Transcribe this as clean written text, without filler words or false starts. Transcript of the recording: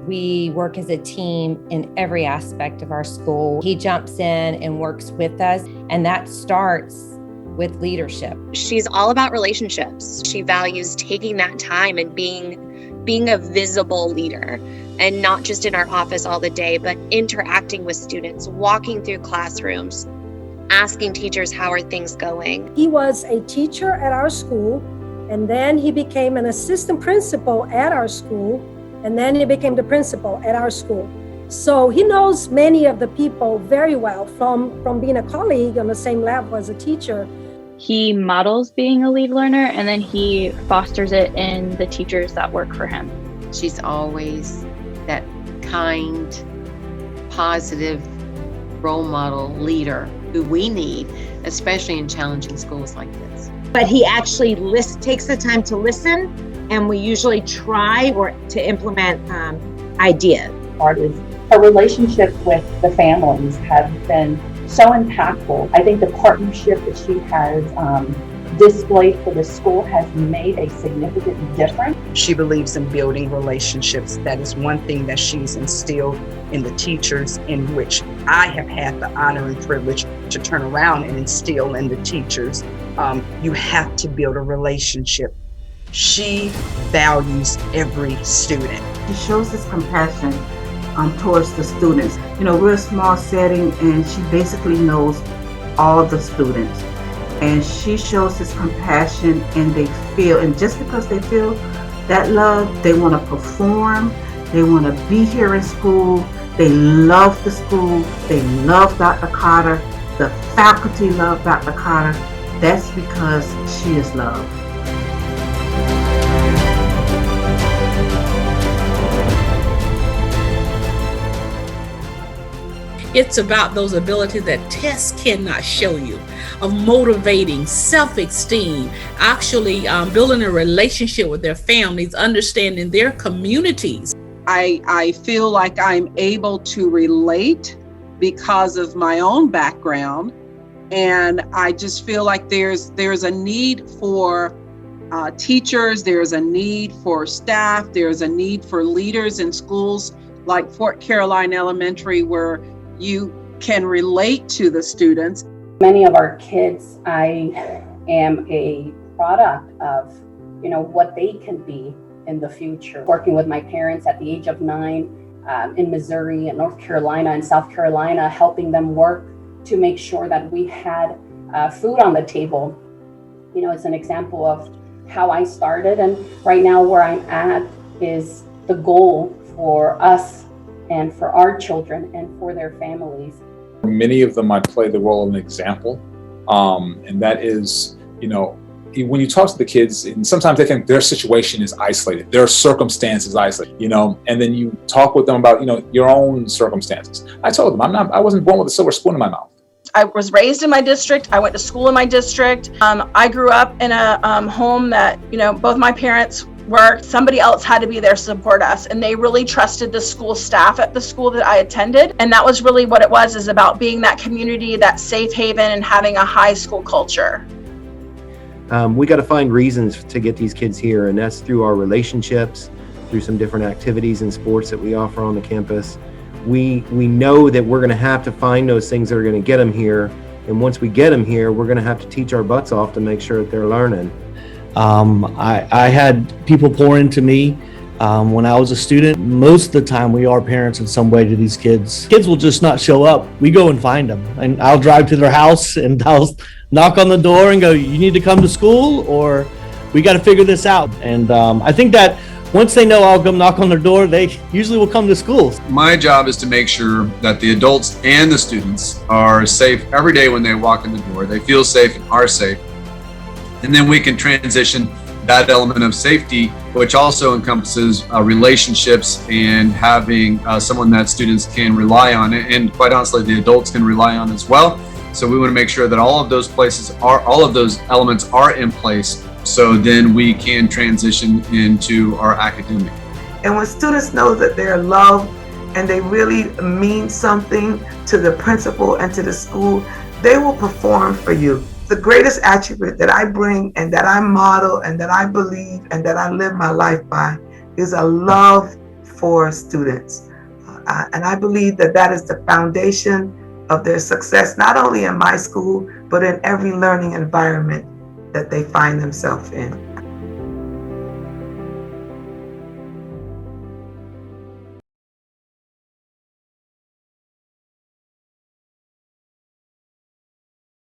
We work as a team in every aspect of our school. He jumps in and works with us, and that starts with leadership. She's all about relationships. She values taking that time and being a visible leader, and not just in our office all the day, but interacting with students, walking through classrooms, asking teachers, how are things going? He was a teacher at our school, and then he became an assistant principal at our school, and then he became the principal at our school. So he knows many of the people very well from being a colleague on the same level as a teacher. He models being a lead learner, and then he fosters it in the teachers that work for him. She's always that kind, positive role model leader who we need, especially in challenging schools like this. But he actually takes the time to listen, and we usually try to implement ideas. Part is her relationship with the families have been so impactful. I think the partnership that she has displayed for the school has made a significant difference. She believes in building relationships. That is one thing that she's instilled in the teachers, in which I have had the honor and privilege to turn around and instill in the teachers. You have to build a relationship. She values every student. She shows this compassion towards the students. You know, we're a small setting, and she basically knows all the students. And she shows this compassion, and they feel, and just because they feel that love, they want to perform, they want to be here in school, they love the school, they love Dr. Carter, the faculty love Dr. Carter. That's because she is loved. It's about those abilities that tests cannot show you, of motivating, self-esteem, actually building a relationship with their families, understanding their communities. I feel like I'm able to relate because of my own background, and I just feel like there's a need for teachers, there's a need for staff, there's a need for leaders in schools like Fort Caroline Elementary, where you can relate to the students. Many of our kids, I am a product of, what they can be in the future. Working with my parents at the age of 9 in Missouri and North Carolina and South Carolina, helping them work to make sure that we had food on the table. It's an example of how I started, and right now where I'm at is the goal for us and for our children and for their families. Many of them, I play the role of an example, and that is, when you talk to the kids, and sometimes they think their situation is isolated, their circumstance is isolated, and then you talk with them about, your own circumstances. I told them, I wasn't born with a silver spoon in my mouth. I was raised in my district. I went to school in my district. I grew up in a home that, both my parents worked. Somebody else had to be there to support us, and they really trusted the school staff at the school that I attended. And that was really what it was, is about being that community, that safe haven, and having a high school culture. We got to find reasons to get these kids here, and that's through our relationships, through some different activities and sports that we offer on the campus. We know that we're going to have to find those things that are going to get them here, and once we get them here, we're going to have to teach our butts off to make sure that they're learning. I had people pour into me when I was a student. Most of the time we are parents in some way to these kids. Kids will just not show up. We go and find them, and I'll drive to their house and I'll knock on the door and go, you need to come to school, or we got to figure this out. And I think that once they know I'll come knock on their door, they usually will come to school. My job is to make sure that the adults and the students are safe every day when they walk in the door. They feel safe and are safe. And then we can transition that element of safety, which also encompasses relationships and having someone that students can rely on, and quite honestly, the adults can rely on as well. So we want to make sure that all of those elements are in place, so then we can transition into our academic. And when students know that they're loved and they really mean something to the principal and to the school, they will perform for you. The greatest attribute that I bring and that I model and that I believe and that I live my life by is a love for students. And I believe that that is the foundation of their success, not only in my school, but in every learning environment that they find themselves in.